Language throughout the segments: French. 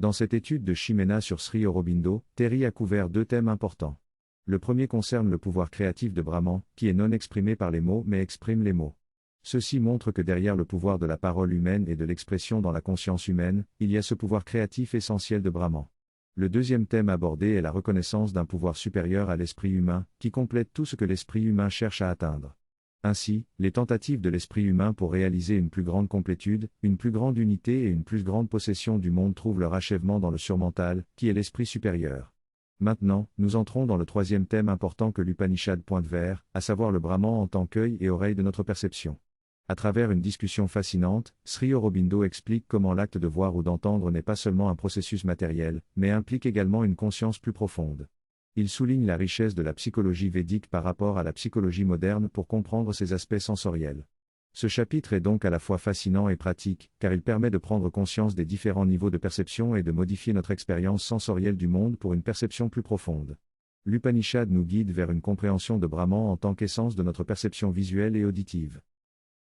Dans cette étude de Chimena sur Sri Aurobindo, Terry a couvert deux thèmes importants. Le premier concerne le pouvoir créatif de Brahman, qui est non exprimé par les mots mais exprime les mots. Ceci montre que derrière le pouvoir de la parole humaine et de l'expression dans la conscience humaine, il y a ce pouvoir créatif essentiel de Brahman. Le deuxième thème abordé est la reconnaissance d'un pouvoir supérieur à l'esprit humain, qui complète tout ce que l'esprit humain cherche à atteindre. Ainsi, les tentatives de l'esprit humain pour réaliser une plus grande complétude, une plus grande unité et une plus grande possession du monde trouvent leur achèvement dans le surmental, qui est l'esprit supérieur. Maintenant, nous entrons dans le troisième thème important que l'Upanishad pointe vers, à savoir le Brahman en tant qu'œil et oreille de notre perception. À travers une discussion fascinante, Sri Aurobindo explique comment l'acte de voir ou d'entendre n'est pas seulement un processus matériel, mais implique également une conscience plus profonde. Il souligne la richesse de la psychologie védique par rapport à la psychologie moderne pour comprendre ses aspects sensoriels. Ce chapitre est donc à la fois fascinant et pratique, car il permet de prendre conscience des différents niveaux de perception et de modifier notre expérience sensorielle du monde pour une perception plus profonde. L'Upanishad nous guide vers une compréhension de Brahman en tant qu'essence de notre perception visuelle et auditive.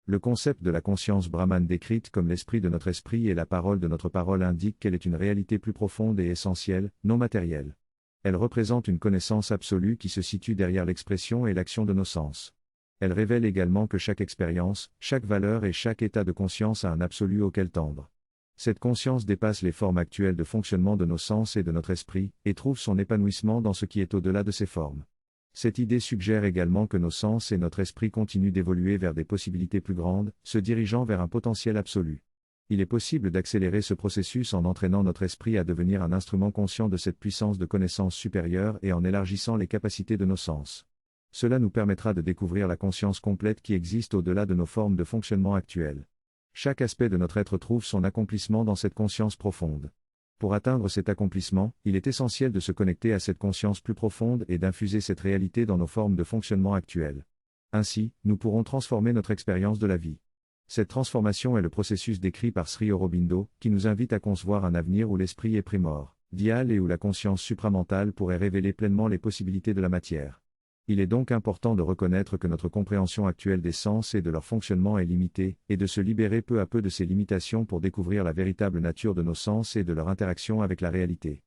Le concept de la conscience Brahman décrite comme l'esprit de notre esprit et la parole de notre parole indique qu'elle est une réalité plus profonde et essentielle, non matérielle. Elle représente une connaissance absolue qui se situe derrière l'expression et l'action de nos sens. Elle révèle également que chaque expérience, chaque valeur et chaque état de conscience a un absolu auquel tendre. Cette conscience dépasse les formes actuelles de fonctionnement de nos sens et de notre esprit, et trouve son épanouissement dans ce qui est au-delà de ces formes. Cette idée suggère également que nos sens et notre esprit continuent d'évoluer vers des possibilités plus grandes, se dirigeant vers un potentiel absolu. Il est possible d'accélérer ce processus en entraînant notre esprit à devenir un instrument conscient de cette puissance de connaissance supérieure et en élargissant les capacités de nos sens. Cela nous permettra de découvrir la conscience complète qui existe au-delà de nos formes de fonctionnement actuelles. Chaque aspect de notre être trouve son accomplissement dans cette conscience profonde. Pour atteindre cet accomplissement, il est essentiel de se connecter à cette conscience plus profonde et d'infuser cette réalité dans nos formes de fonctionnement actuelles. Ainsi, nous pourrons transformer notre expérience de la vie. Cette transformation est le processus décrit par Sri Aurobindo, qui nous invite à concevoir un avenir où l'esprit est primordial et où la conscience supramentale pourrait révéler pleinement les possibilités de la matière. Il est donc important de reconnaître que notre compréhension actuelle des sens et de leur fonctionnement est limitée, et de se libérer peu à peu de ces limitations pour découvrir la véritable nature de nos sens et de leur interaction avec la réalité.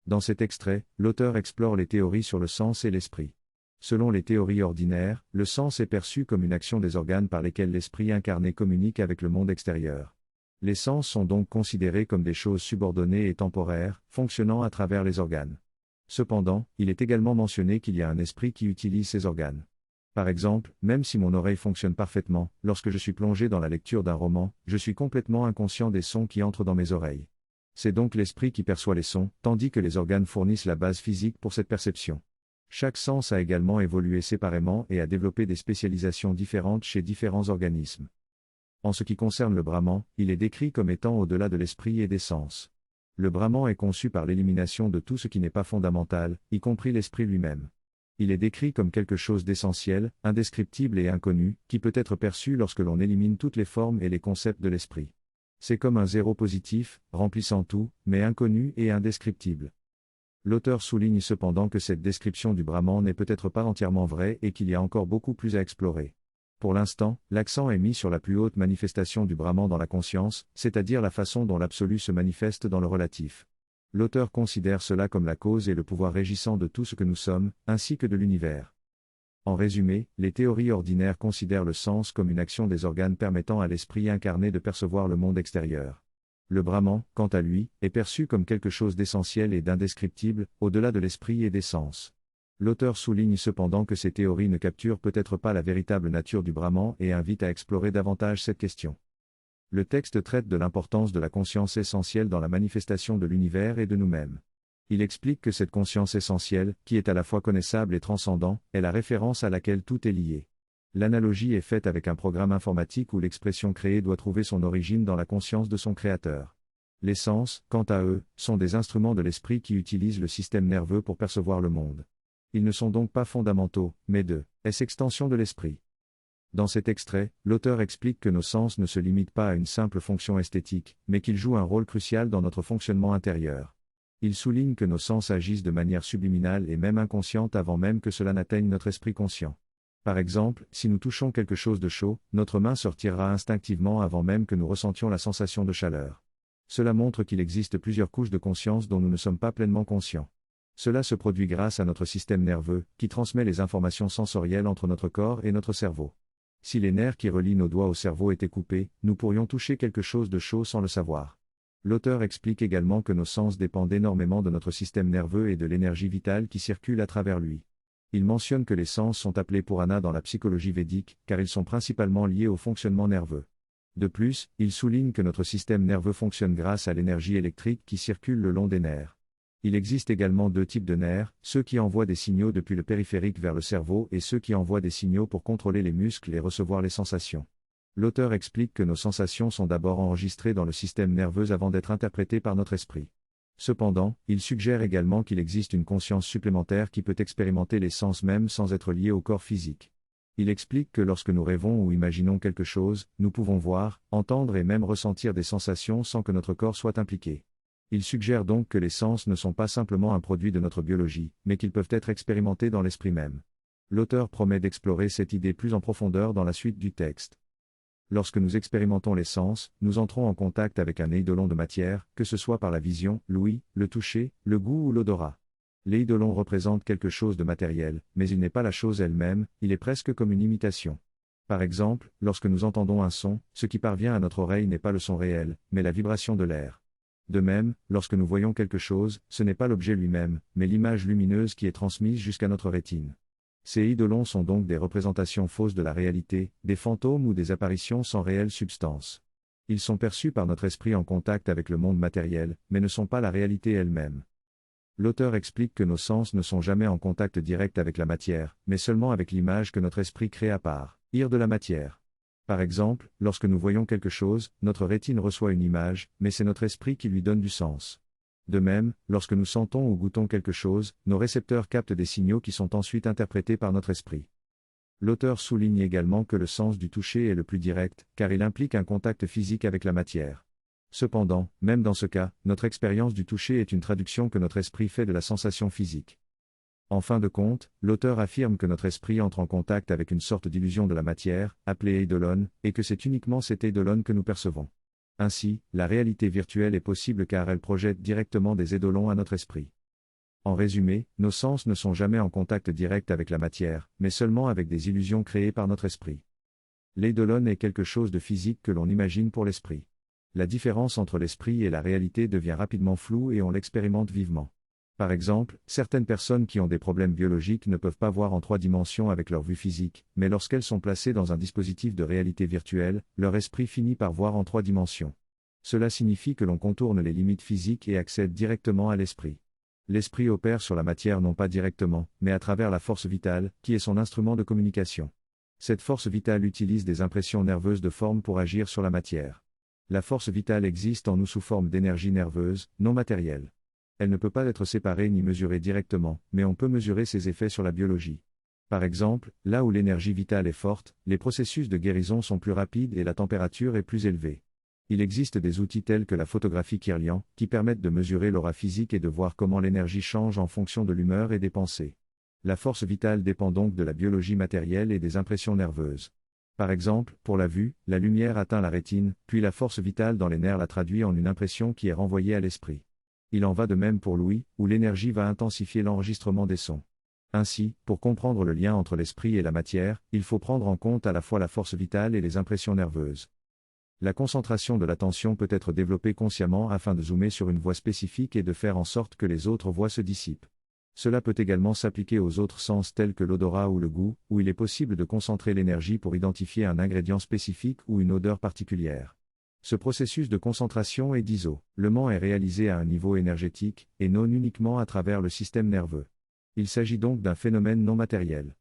Dans cet extrait, l'auteur explore les théories sur le sens et l'esprit. Selon les théories ordinaires, le sens est perçu comme une action des organes par lesquels l'esprit incarné communique avec le monde extérieur. Les sens sont donc considérés comme des choses subordonnées et temporaires, fonctionnant à travers les organes. Cependant, il est également mentionné qu'il y a un esprit qui utilise ces organes. Par exemple, même si mon oreille fonctionne parfaitement, lorsque je suis plongé dans la lecture d'un roman, je suis complètement inconscient des sons qui entrent dans mes oreilles. C'est donc l'esprit qui perçoit les sons, tandis que les organes fournissent la base physique pour cette perception. Chaque sens a également évolué séparément et a développé des spécialisations différentes chez différents organismes. En ce qui concerne le Brahman, il est décrit comme étant au-delà de l'esprit et des sens. Le Brahman est conçu par l'élimination de tout ce qui n'est pas fondamental, y compris l'esprit lui-même. Il est décrit comme quelque chose d'essentiel, indescriptible et inconnu, qui peut être perçu lorsque l'on élimine toutes les formes et les concepts de l'esprit. C'est comme un zéro positif, remplissant tout, mais inconnu et indescriptible. L'auteur souligne cependant que cette description du Brahman n'est peut-être pas entièrement vraie et qu'il y a encore beaucoup plus à explorer. Pour l'instant, l'accent est mis sur la plus haute manifestation du Brahman dans la conscience, c'est-à-dire la façon dont l'absolu se manifeste dans le relatif. L'auteur considère cela comme la cause et le pouvoir régissant de tout ce que nous sommes, ainsi que de l'univers. En résumé, les théories ordinaires considèrent le sens comme une action des organes permettant à l'esprit incarné de percevoir le monde extérieur. Le Brahman, quant à lui, est perçu comme quelque chose d'essentiel et d'indescriptible, au-delà de l'esprit et des sens. L'auteur souligne cependant que ces théories ne capturent peut-être pas la véritable nature du Brahman et invite à explorer davantage cette question. Le texte traite de l'importance de la conscience essentielle dans la manifestation de l'univers et de nous-mêmes. Il explique que cette conscience essentielle, qui est à la fois connaissable et transcendant, est la référence à laquelle tout est lié. L'analogie est faite avec un programme informatique où l'expression créée doit trouver son origine dans la conscience de son créateur. Les sens, quant à eux, sont des instruments de l'esprit qui utilisent le système nerveux pour percevoir le monde. Ils ne sont donc pas fondamentaux, mais extensions de l'esprit. Dans cet extrait, l'auteur explique que nos sens ne se limitent pas à une simple fonction esthétique, mais qu'ils jouent un rôle crucial dans notre fonctionnement intérieur. Il souligne que nos sens agissent de manière subliminale et même inconsciente avant même que cela n'atteigne notre esprit conscient. Par exemple, si nous touchons quelque chose de chaud, notre main sortira instinctivement avant même que nous ressentions la sensation de chaleur. Cela montre qu'il existe plusieurs couches de conscience dont nous ne sommes pas pleinement conscients. Cela se produit grâce à notre système nerveux, qui transmet les informations sensorielles entre notre corps et notre cerveau. Si les nerfs qui relient nos doigts au cerveau étaient coupés, nous pourrions toucher quelque chose de chaud sans le savoir. L'auteur explique également que nos sens dépendent énormément de notre système nerveux et de l'énergie vitale qui circule à travers lui. Il mentionne que les sens sont appelés Purana dans la psychologie védique, car ils sont principalement liés au fonctionnement nerveux. De plus, il souligne que notre système nerveux fonctionne grâce à l'énergie électrique qui circule le long des nerfs. Il existe également deux types de nerfs, ceux qui envoient des signaux depuis le périphérique vers le cerveau et ceux qui envoient des signaux pour contrôler les muscles et recevoir les sensations. L'auteur explique que nos sensations sont d'abord enregistrées dans le système nerveux avant d'être interprétées par notre esprit. Cependant, il suggère également qu'il existe une conscience supplémentaire qui peut expérimenter les sens même sans être liée au corps physique. Il explique que lorsque nous rêvons ou imaginons quelque chose, nous pouvons voir, entendre et même ressentir des sensations sans que notre corps soit impliqué. Il suggère donc que les sens ne sont pas simplement un produit de notre biologie, mais qu'ils peuvent être expérimentés dans l'esprit même. L'auteur promet d'explorer cette idée plus en profondeur dans la suite du texte. Lorsque nous expérimentons les sens, nous entrons en contact avec un eidolon de matière, que ce soit par la vision, l'ouïe, le toucher, le goût ou l'odorat. L'eidolon représente quelque chose de matériel, mais il n'est pas la chose elle-même, il est presque comme une imitation. Par exemple, lorsque nous entendons un son, ce qui parvient à notre oreille n'est pas le son réel, mais la vibration de l'air. De même, lorsque nous voyons quelque chose, ce n'est pas l'objet lui-même, mais l'image lumineuse qui est transmise jusqu'à notre rétine. Ces eidolons sont donc des représentations fausses de la réalité, des fantômes ou des apparitions sans réelle substance. Ils sont perçus par notre esprit en contact avec le monde matériel, mais ne sont pas la réalité elle-même. L'auteur explique que nos sens ne sont jamais en contact direct avec la matière, mais seulement avec l'image que notre esprit crée à part, de la matière. Par exemple, lorsque nous voyons quelque chose, notre rétine reçoit une image, mais c'est notre esprit qui lui donne du sens. De même, lorsque nous sentons ou goûtons quelque chose, nos récepteurs captent des signaux qui sont ensuite interprétés par notre esprit. L'auteur souligne également que le sens du toucher est le plus direct, car il implique un contact physique avec la matière. Cependant, même dans ce cas, notre expérience du toucher est une traduction que notre esprit fait de la sensation physique. En fin de compte, l'auteur affirme que notre esprit entre en contact avec une sorte d'illusion de la matière, appelée eidolon, et que c'est uniquement cet eidolon que nous percevons. Ainsi, la réalité virtuelle est possible car elle projette directement des eidolons à notre esprit. En résumé, nos sens ne sont jamais en contact direct avec la matière, mais seulement avec des illusions créées par notre esprit. L'eidolon est quelque chose de physique que l'on imagine pour l'esprit. La différence entre l'esprit et la réalité devient rapidement floue et on l'expérimente vivement. Par exemple, certaines personnes qui ont des problèmes biologiques ne peuvent pas voir en 3 dimensions avec leur vue physique, mais lorsqu'elles sont placées dans un dispositif de réalité virtuelle, leur esprit finit par voir en 3 dimensions. Cela signifie que l'on contourne les limites physiques et accède directement à l'esprit. L'esprit opère sur la matière non pas directement, mais à travers la force vitale, qui est son instrument de communication. Cette force vitale utilise des impressions nerveuses de forme pour agir sur la matière. La force vitale existe en nous sous forme d'énergie nerveuse, non matérielle. Elle ne peut pas être séparée ni mesurée directement, mais on peut mesurer ses effets sur la biologie. Par exemple, là où l'énergie vitale est forte, les processus de guérison sont plus rapides et la température est plus élevée. Il existe des outils tels que la photographie Kirlian, qui permettent de mesurer l'aura physique et de voir comment l'énergie change en fonction de l'humeur et des pensées. La force vitale dépend donc de la biologie matérielle et des impressions nerveuses. Par exemple, pour la vue, la lumière atteint la rétine, puis la force vitale dans les nerfs la traduit en une impression qui est renvoyée à l'esprit. Il en va de même pour l'ouïe, où l'énergie va intensifier l'enregistrement des sons. Ainsi, pour comprendre le lien entre l'esprit et la matière, il faut prendre en compte à la fois la force vitale et les impressions nerveuses. La concentration de l'attention peut être développée consciemment afin de zoomer sur une voie spécifique et de faire en sorte que les autres voix se dissipent. Cela peut également s'appliquer aux autres sens tels que l'odorat ou le goût, où il est possible de concentrer l'énergie pour identifier un ingrédient spécifique ou une odeur particulière. Ce processus de concentration et d'isolement est réalisé à un niveau énergétique, et non uniquement à travers le système nerveux. Il s'agit donc d'un phénomène non matériel.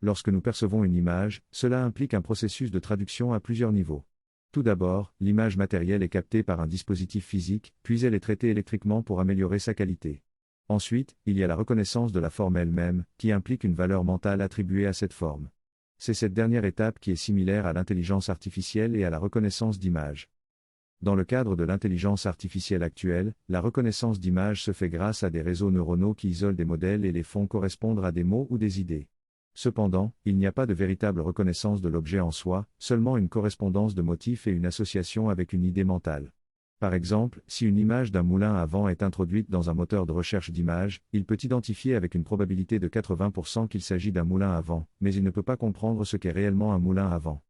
Lorsque nous percevons une image, cela implique un processus de traduction à plusieurs niveaux. Tout d'abord, l'image matérielle est captée par un dispositif physique, puis elle est traitée électriquement pour améliorer sa qualité. Ensuite, il y a la reconnaissance de la forme elle-même, qui implique une valeur mentale attribuée à cette forme. C'est cette dernière étape qui est similaire à l'intelligence artificielle et à la reconnaissance d'images. Dans le cadre de l'intelligence artificielle actuelle, la reconnaissance d'images se fait grâce à des réseaux neuronaux qui isolent des modèles et les font correspondre à des mots ou des idées. Cependant, il n'y a pas de véritable reconnaissance de l'objet en soi, seulement une correspondance de motifs et une association avec une idée mentale. Par exemple, si une image d'un moulin à vent est introduite dans un moteur de recherche d'images, il peut identifier avec une probabilité de 80% qu'il s'agit d'un moulin à vent, mais il ne peut pas comprendre ce qu'est réellement un moulin à vent.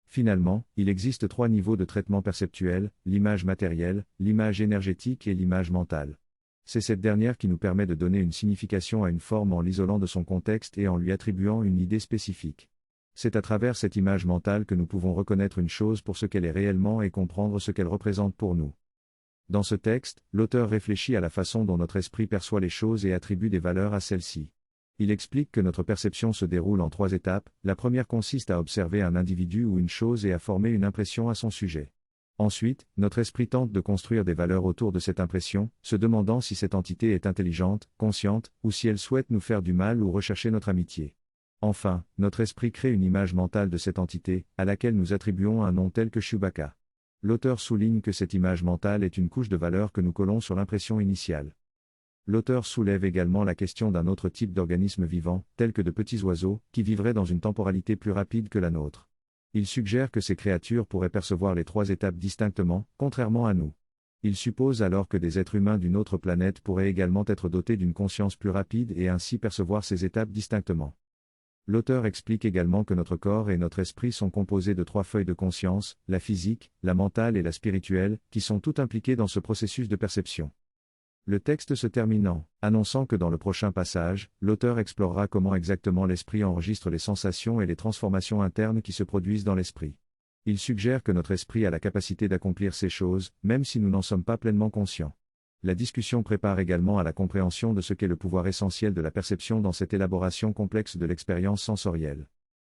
Finalement, il existe 3 niveaux de traitement perceptuel: l'image matérielle, l'image énergétique et l'image mentale. C'est cette dernière qui nous permet de donner une signification à une forme en l'isolant de son contexte et en lui attribuant une idée spécifique. C'est à travers cette image mentale que nous pouvons reconnaître une chose pour ce qu'elle est réellement et comprendre ce qu'elle représente pour nous. Dans ce texte, l'auteur réfléchit à la façon dont notre esprit perçoit les choses et attribue des valeurs à celles-ci. Il explique que notre perception se déroule en 3 étapes. La première consiste à observer un individu ou une chose et à former une impression à son sujet. Ensuite, notre esprit tente de construire des valeurs autour de cette impression, se demandant si cette entité est intelligente, consciente, ou si elle souhaite nous faire du mal ou rechercher notre amitié. Enfin, notre esprit crée une image mentale de cette entité, à laquelle nous attribuons un nom tel que Chewbacca. L'auteur souligne que cette image mentale est une couche de valeur que nous collons sur l'impression initiale. L'auteur soulève également la question d'un autre type d'organismes vivants, tels que de petits oiseaux, qui vivraient dans une temporalité plus rapide que la nôtre. Il suggère que ces créatures pourraient percevoir les 3 étapes distinctement, contrairement à nous. Il suppose alors que des êtres humains d'une autre planète pourraient également être dotés d'une conscience plus rapide et ainsi percevoir ces étapes distinctement. L'auteur explique également que notre corps et notre esprit sont composés de 3 feuilles de conscience: la physique, la mentale et la spirituelle, qui sont toutes impliquées dans ce processus de perception. Le texte se terminant, annonçant que dans le prochain passage, l'auteur explorera comment exactement l'esprit enregistre les sensations et les transformations internes qui se produisent dans l'esprit. Il suggère que notre esprit a la capacité d'accomplir ces choses, même si nous n'en sommes pas pleinement conscients. La discussion prépare également à la compréhension de ce qu'est le pouvoir essentiel de la perception dans cette élaboration complexe de l'expérience sensorielle.